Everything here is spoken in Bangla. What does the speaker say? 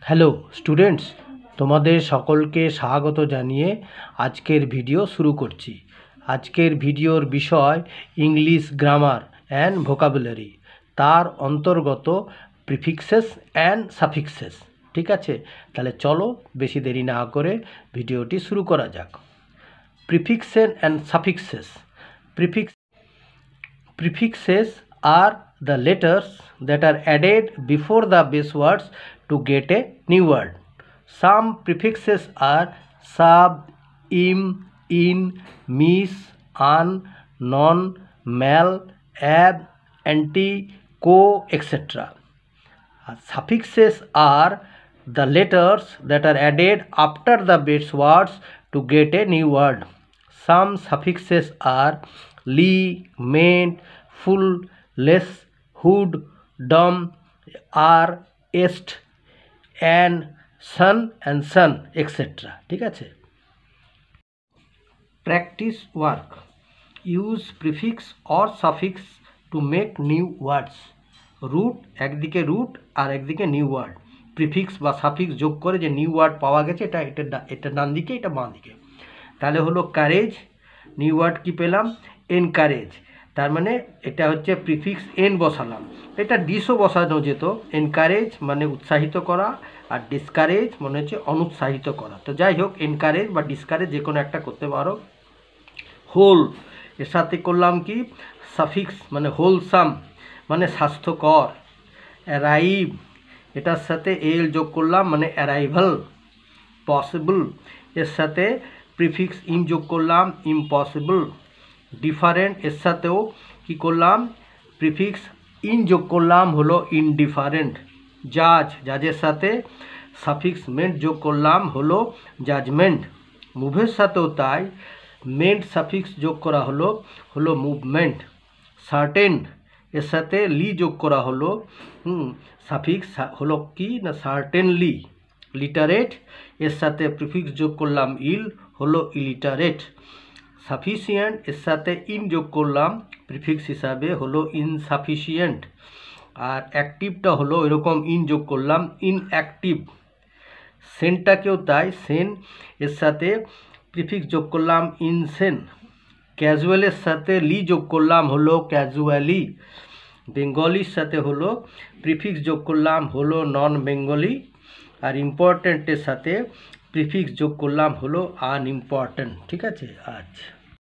হ্যালো স্টুডেন্টস, তোমাদের সকলকে স্বাগত জানিয়ে আজকের ভিডিও শুরু করছি। আজকের ভিডিওর বিষয় ইংলিশ গ্রামার অ্যান্ড ভোকাবুলারি, তার অন্তর্গত প্রিফিক্সেস অ্যান্ড সাফিক্সেস। ঠিক আছে, তাহলে চলো বেশি দেরি না করে ভিডিওটি শুরু করা যাক। Prefixes and suffixes. Prefixes are the letters that are added before the base words to get a new word. Some prefixes are sub, im, in, mis, an, non, mal, ab, anti, co, etc. Suffixes are the letters that are added after the base words to get a new word. Some suffixes are li, meant, full, less, hood, dom, are, est, and son, etc. ঠিক আছে। Practice work. Use prefix or suffix to make new words. Root, একদিকে রুট আর একদিকে নিউ ওয়ার্ড। প্রিফিক্স বা সাফিক্স যোগ করে যে নিউ ওয়ার্ড পাওয়া গেছে, এটা ডান দিকে, এটা বাঁ দিকে। তাহলে হলো কারেজ, নিউ ওয়ার্ড কি পেলাম? এনকারেজ। তার মানে এটা হচ্ছে প্রিফিক্স এন বসালাম। এটা ডিসও বসানো যেত। এনকারেজ মানে উৎসাহিত করা, আর ডিসকারেজ মানে হচ্ছে অনুৎসাহিত করা। তো যাই হোক, এনকারেজ বা ডিসকারেজ যে কোনো একটা করতে পারো। হোল, এর সাথে করলাম কি সাফিক্স মানে হোলসাম মানে স্বাস্থ্যকর। অ্যারাইভ, এটার সাথে এল যোগ করলাম মানে অ্যারাইভাল। পসিবল, এর সাথে প্রিফিক্স ইম যোগ করলাম ইম্পসিবল। ডিফারেন্ট, এর সাথেও কি করলাম প্রিফিক্স ইন যোগ করলাম হলো ইনডিফারেন্ট। জাজ, জাজের সাথে সাফিক্স মেন্ট যোগ করলাম হলো জাজমেন্ট। মুভের সাথেও তাই, মেন্ট সাফিক্স যোগ করা হলো মুভমেন্ট। সার্টেন, এর সাথে লি যোগ করা হলো সাফিক্স হলো কি না সার্টেনলি। লিটারেট, এর সাথে প্রিফিক্স যোগ করলাম ইল হলো ইলিটারেট। সাফিসিয়েন্ট, এর সাথে ইন যোগ করলাম প্রিফিক্স হিসাবে হলো ইনসাফিসিয়েন্ট। আর অ্যাক্টিভটা হলো এরকম ইন যোগ করলাম ইনঅ্যাক্টিভ। সেনটাকেও তাই, সেন এর সাথে প্রিফিক্স যোগ করলাম ইনসেন। ক্যাজুয়ালের সাথে লি যোগ করলাম হলো ক্যাজুয়ালি। বেঙ্গলির সাথে হলো প্রিফিক্স যোগ করলাম হলো নন বেঙ্গলি। আর ইম্পর্ট্যান্টের সাথে প্রিফিক্স যোগ করলাম হলো আনইম্পর্ট্যান্ট। ঠিক আছে। আচ্ছা।